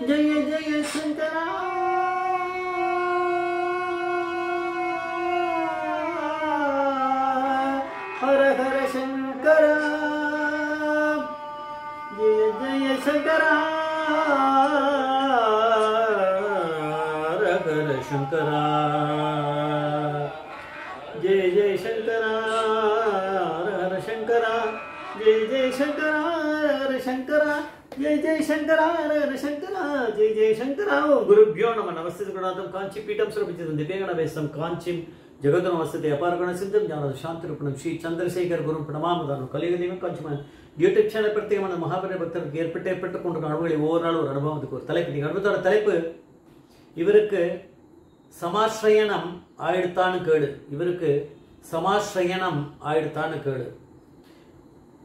जय जय शंकरा हर हर शंकरा जय जय शंकरा हर हर शंकरा जय जय शंकरा हर शंकरा जय जय शंकरा हर शंकरा जय जय शंकरा हर शंकरा जय जय शंकरा ओम गुरुभ्यो नमः नमस्ते गुरुनाथम कांची पीठम सर्वचिदं दिव्यगण वेशम कांचीं जगतन वसते अपार गुण सिद्धम ज्ञान शांति रूपणम श्री चंद्रशेखर गुरु प्रणमामदान कलियुगदीव कांचीमान யூடியூப் சேனல் பிரத்யேகமான மகாபெரிய பக்தருக்கு ஏற்பட்டு கொண்ட அனுபவங்களை ஒவ்வொரு நாளும் ஒரு அனுபவத்துக்கு ஒரு தலைப்பு நீங்க அனுபவத்தோட தலைப்பு இவருக்கு சமாஸ்ரயணம் ஆயிடுத்தான்னு கேடு இவருக்கு சமாஸ்ரயணம் ஆயிடுத்தான்னு கேடு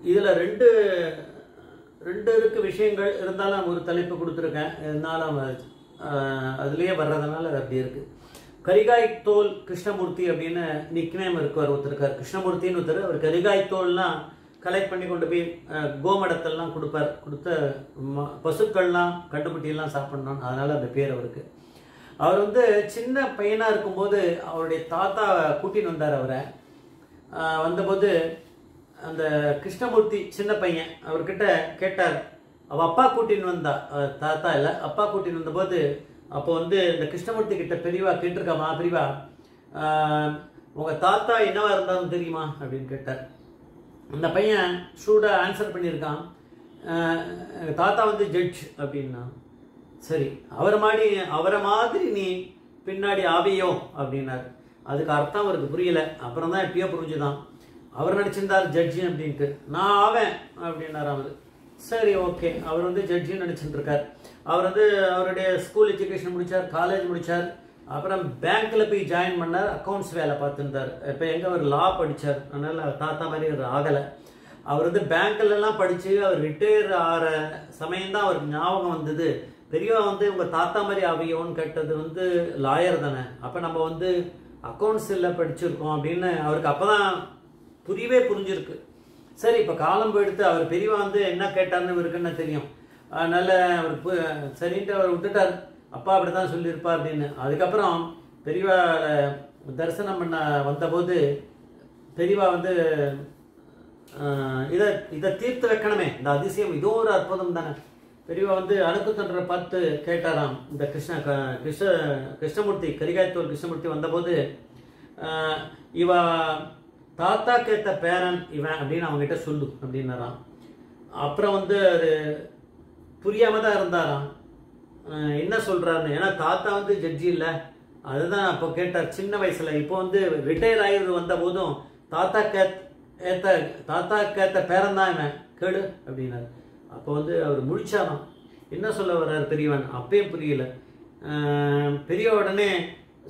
இதுல ரெண்டு இருக்கு விஷயங்கள் இருந்தாலும் ஒரு தலைப்பு கொடுத்துருக்கேன் இருந்தாலும் அதுலேயே வர்றதுனால அது அப்படி இருக்கு கரிகாய் தோல் கிருஷ்ணமூர்த்தி அப்படின்னு நிக்னேம் இருக்கார் ஒருத்தருக்கார் கிருஷ்ணமூர்த்தின்னு ஒருத்தர் அவர் கரிகாய் தோல்லாம் கலெக்ட் பண்ணி கொண்டு போய் கோமடத்தெல்லாம் கொடுப்பார் கொடுத்த பசுக்கள்லாம் கண்டுபிட்டியெல்லாம் சாப்பிடணும் அதனால அந்த பேர் அவருக்கு அவர் வந்து சின்ன பையனாக இருக்கும்போது அவருடைய தாத்தா கூட்டின்னு வந்தார் அவரை வந்தபோது அந்த கிருஷ்ணமூர்த்தி சின்ன பையன் அவர்கிட்ட கேட்டார் அவ அப்பா கூட்டின்னு வந்தா தாத்தா இல்லை அப்பா கூட்டின்னு வந்தபோது அப்போ வந்து இந்த கிருஷ்ணமூர்த்தி கிட்ட பெரியவா கேட்டிருக்காமா பெரியவா உங்கள் தாத்தா என்னவா இருந்தாலும் தெரியுமா அப்படின்னு கேட்டார் அந்த பையன் ஸ்டூடாக ஆன்சர் பண்ணியிருக்கான் தாத்தா வந்து ஜட்ஜ் அப்படின்னா சரி அவரை மாதிரி நீ பின்னாடி ஆவியோ அப்படின்னார் அதுக்கு அர்த்தம் அவருக்கு புரியல அப்புறம் தான் எப்பயோ புரிஞ்சுதான் அவர் நடிச்சிருந்தார் ஜட்ஜி அப்படின்ட்டு நான் ஆவேன் அப்படின்னார் அவர் சரி ஓகே அவர் வந்து ஜட்ஜின்னு நடிச்சுட்டு இருக்கார் அவர் வந்து அவருடைய ஸ்கூல் எஜுகேஷன் முடித்தார் காலேஜ் முடித்தார் அப்புறம் பேங்க்கில் போய் ஜாயின் பண்ணார் அக்கௌண்ட்ஸ் வேலை பார்த்துருந்தார் இப்போ எங்கே அவர் லா படித்தார் அதனால் தாத்தா மாதிரி அவர் ஆகலை அவர் வந்து பேங்க்லலாம் படித்து அவர் ரிட்டையர் ஆகிற சமயம்தான் அவருக்கு ஞாபகம் வந்தது பெரியவா வந்து உங்கள் தாத்தா மாதிரி ஆவியோன்னு கேட்டது வந்து லாயர் தானே அப்போ நம்ம வந்து அக்கௌண்ட்ஸில் படிச்சிருக்கோம் அப்படின்னு அவருக்கு அப்போ தான் புரிஞ்சிருக்கு சரி இப்போ காலம் போயிடுத்து அவர் பெரியவா வந்து என்ன கேட்டார்னு இருக்குன்னு தெரியும் அதனால அவருக்கு சரின்ட்டு அவர் விட்டுட்டார் அப்பா அப்படி தான் சொல்லியிருப்பா அப்படின்னு அதுக்கப்புறம் பெரியவா தரிசனம் பண்ண வந்தபோது பெரியவா வந்து இதை தீர்த்து வைக்கணுமே இந்த அதிசயம் இதோ ஒரு அற்புதம் தானே பெரியவா வந்து அணுக்கு தொண்டரை பார்த்து கேட்டாராம் இந்த கிருஷ்ணமூர்த்தி கரிகாய்த்தோல் கிருஷ்ணமூர்த்தி வந்தபோது இவ தாத்தா கேத்த பேரன் இவன் அப்படின்னு அவங்ககிட்ட சொல்லு அப்படின்னாராம் அப்புறம் வந்து அது புரியாம தான் இருந்தாராம் என்ன சொல்றாருன்னு ஏன்னா தாத்தா வந்து ஜட்ஜி இல்லை அதுதான் அப்போ கேட்டார் சின்ன வயசுல இப்போ வந்து ரிட்டையர் ஆகி வந்த போதும் தாத்தா கேத்த பேரன் தான் இவன் கேடு அப்படின்னாரு அப்போ வந்து அவர் முழிச்சாராம் என்ன சொல்ல வர்றாரு பெரியவன் அப்பயும் புரியல பெரிய உடனே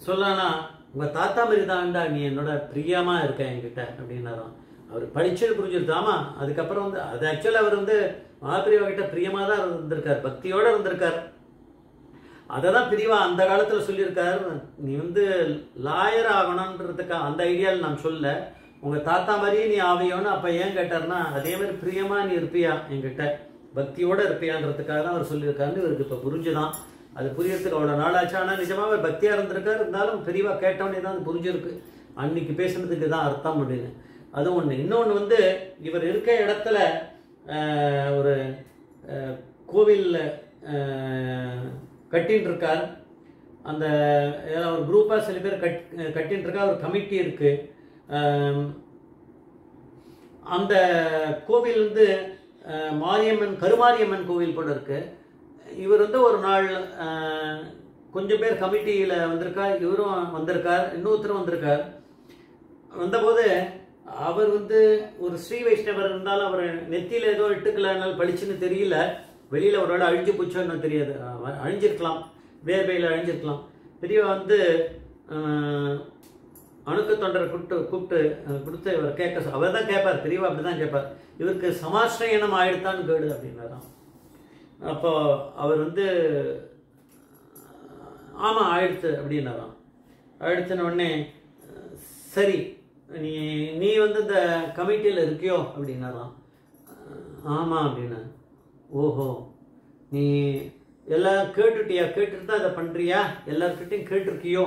சொல்லானா உங்க தாத்தா மாதிரி தான்டா நீ என்னோட பிரியமா இருக்க என்கிட்ட அப்படின்னாராம் அவர் படிச்சது புரிஞ்சிருந்தாமா அதுக்கப்புறம் வந்து அது ஆக்சுவலா அவர் வந்து மகாபிரிவா கிட்ட பிரியமா தான் இருந்திருக்கார் பக்தியோட இருந்திருக்கார் அதை தான் பிரிவா அந்த காலத்துல சொல்லியிருக்காரு நீ வந்து லாயர் ஆகணுன்றதுக்கு அந்த ஐடியாவில் நான் சொல்ல உங்க தாத்தா மாதிரியே நீ ஆவியோன்னு அப்ப ஏன் கேட்டார்னா அதே மாதிரி பிரியமா நீ இருப்பியா என்கிட்ட பக்தியோட இருப்பியான்றதுக்காக தான் அவர் சொல்லியிருக்காருன்னு இவருக்கு இப்போ புரிஞ்சுதான் அது புரியறதுக்கு அவ்வளோ நாள் ஆச்சு ஆனால் நிஜமாக பக்தியா இருந்திருக்காரு இருந்தாலும் பெரியவா கேட்டவனே தான் அது புரிஞ்சிருக்கு அன்னைக்கு பேசுனதுக்கு தான் அர்த்தம் அப்படின்னு அது ஒன்று இன்னொன்று வந்து இவர் இருக்க இடத்துல ஒரு கோவில் கட்டின்னு இருக்கார் அந்த ஒரு குரூப்பாக சில பேர் கட்டின்னு இருக்கா ஒரு கமிட்டி இருக்கு அந்த கோவில் வந்து மாரியம்மன் கருமாரியம்மன் கோவில் போல இருக்கு இவர் வந்து ஒரு நாள் கொஞ்சம் பேர் கமிட்டியில் வந்திருக்கார் இவரும் வந்திருக்கார் இன்னொருத்தரும் வந்திருக்கார் வந்தபோது அவர் வந்து ஒரு ஸ்ரீ வைஷ்ணவர் இருந்தாலும் அவர் நெத்தியில் ஏதோ இட்டுக்கலனாலும் படிச்சுன்னு தெரியல வெளியில் ஒரு வேளை அழிஞ்சு போச்சோன்னு தெரியாது அழிஞ்சிருக்கலாம் வேர்வையில் அழிஞ்சிருக்கலாம் பெரியவா வந்து அணுக்கு தொண்டரை கூப்பிட்டு கொடுத்து இவர் கேட்க அவர் தான் கேட்பார் பெரியவா அப்படி தான் கேட்பார் இவருக்கு சமாஸ்ரயணம் ஆயிடுத்தான்னு கேடு அப்படின்னாராம் அப்போ அவர் வந்து ஆமாம் ஆயிடுச்சு அப்படின்னாராம் ஆயிடுச்சுன உடனே சரி நீ வந்து இந்த கமிட்டியில் இருக்கியோ அப்படின்னாராம் ஆமாம் அப்படின்னா ஓஹோ நீ எல்லாம் கேட்டுட்டியா, கேட்டுட்டு தான் அதை பண்ணுறியா, எல்லார்கிட்டையும் கேட்டிருக்கியோ,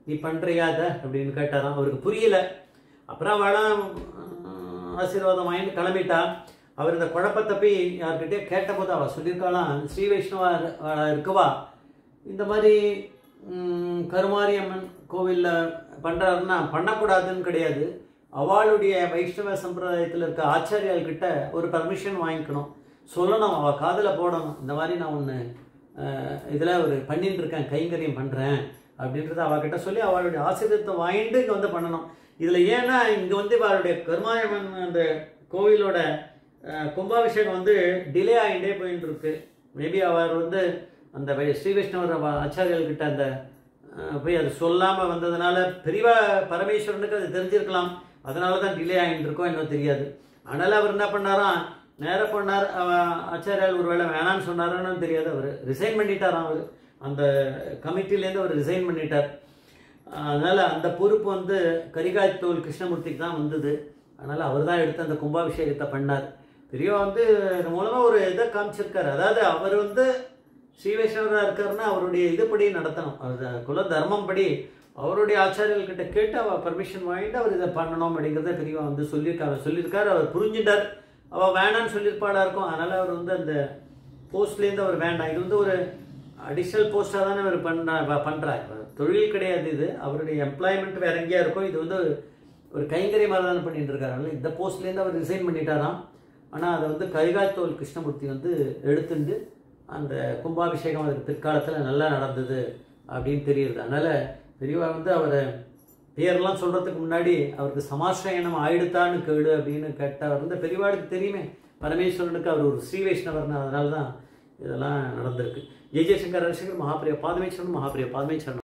நீ பண்ணுறியா அதை அப்படின்னு கேட்டாராம். அவருக்கு புரியல. அப்புறம் அவளா ஆசீர்வாதம் வாங்கிட்டு கிளம்பிட்டா. அவர் இந்த குழப்பத்தை போய் யார்கிட்டயே கேட்டபோது அவள் சொல்லியிருக்காளாம், ஸ்ரீ வைஷ்ணவா இருக்கவா இந்த மாதிரி கருமாரியம்மன் கோவிலில் பண்ணுறாருன்னா பண்ணக்கூடாதுன்னு கிடையாது, அவளுடைய வைஷ்ணவ சம்பிரதாயத்தில் இருக்க ஆச்சாரியால்கிட்ட ஒரு பர்மிஷன் வாங்கிக்கணும், சொல்லணும், அவள் காதில் போடணும், இந்த மாதிரி நான் ஒன்று இதில் ஒரு பண்ணிட்டு இருக்கேன், கைங்கரியம் பண்ணுறேன் அப்படின்றத அவகிட்ட சொல்லி அவளுடைய ஆசீர்வாதத்தை வாங்கிட்டு இங்கே வந்து பண்ணணும். இதில் ஏன்னா இங்கே வந்து அவளுடைய கருமாரியம்மன் அந்த கோவிலோட கும்பாபிஷேகம் வந்து டிலே ஆகிட்டே போயிட்டு இருக்கு. மேபி அவர் வந்து அந்த ஸ்ரீ வைஷ்ணவர் ஆச்சாரியர்கிட்ட அந்த போய் அது சொல்லாமல் வந்ததுனால பெரியவா பரமேஸ்வரனுக்கு அது தெரிஞ்சிருக்கலாம், அதனால தான் டிலே ஆகிட்டு இருக்கோம் இன்னும் தெரியாது. அதனால் அவர் என்ன பண்ணாராம், நேராக பண்ணார். ஆச்சாரியால் ஒரு வேளை வேணான்னு சொன்னாரான்னு தெரியாது, அவர் ரிசைன் பண்ணிட்டாராம். அவர் அந்த கமிட்டிலேருந்து அவர் ரிசைன் பண்ணிட்டார். அதனால் அந்த பொறுப்பு வந்து கரிகாய்த்தோல் கிருஷ்ணமூர்த்திக்கு தான் வந்தது. அதனால் அவர் தான் எடுத்து அந்த கும்பாபிஷேகத்தை பண்ணார். பெரியவா வந்து இது மூலமாக ஒரு இதை காமிச்சிருக்காரு. அதாவது அவர் வந்து ஸ்ரீ வைஷ்ணவராக இருக்காருன்னா அவருடைய இதுபடி நடத்தணும், குல தர்மம் படி அவருடைய ஆச்சாரியர்கிட்ட கேட்டு அவர் பர்மிஷன் வாங்கிட்டு அவர் இதை பண்ணணும் அப்படிங்கிறத பெரியவா வந்து சொல்லியிருக்காரு. அவர் புரிஞ்சுட்டார். அவள் வேணான்னு சொல்லியிருப்பாளா இருக்கும். அதனால் அவர் வந்து அந்த போஸ்ட்லேருந்து அவர் வேண்டாம், இது வந்து ஒரு அடிஷ்னல் போஸ்ட்டாக தானே அவர் பண்ணுறார், தொழில் கிடையாது இது, அவருடைய எம்ப்ளாய்மெண்ட் வேற எங்கேயா இருக்கும், இது வந்து ஒரு கைங்கரிய மாதிரி தானே பண்ணிட்டு இருக்காரு. அதனால் இந்த போஸ்ட்லேருந்து அவர் ரிசைன் பண்ணிட்டாராம். ஆனால் அதை வந்து கரிகாய்த்தோல் கிருஷ்ணமூர்த்தி வந்து எடுத்துட்டு அந்த கும்பாபிஷேகம் அதுக்கு பிற்காலத்தில் நல்லா நடந்தது அப்படின்னு தெரியுது. அதனால் பெரியவா வந்து அவரை பேரெல்லாம் சொல்கிறதுக்கு முன்னாடி அவருக்கு சமாசிரயணம் ஆயிடுத்தான்னு கேடு அப்படின்னு கேட்டவர் வந்து பெரியவாளுக்கு தெரியுமே, பரமேஸ்வரனுக்கு அவர் ஒரு ஸ்ரீ வைஷ்ணவர்னு, அதனால தான் இதெல்லாம் நடந்திருக்கு. ஜெய் ஜெய்சங்கர் ஹரிசங்கர் மகாபிரியா பாதமேஸ்வரன் மகாபிரியா பாதமேஸ்வரன்.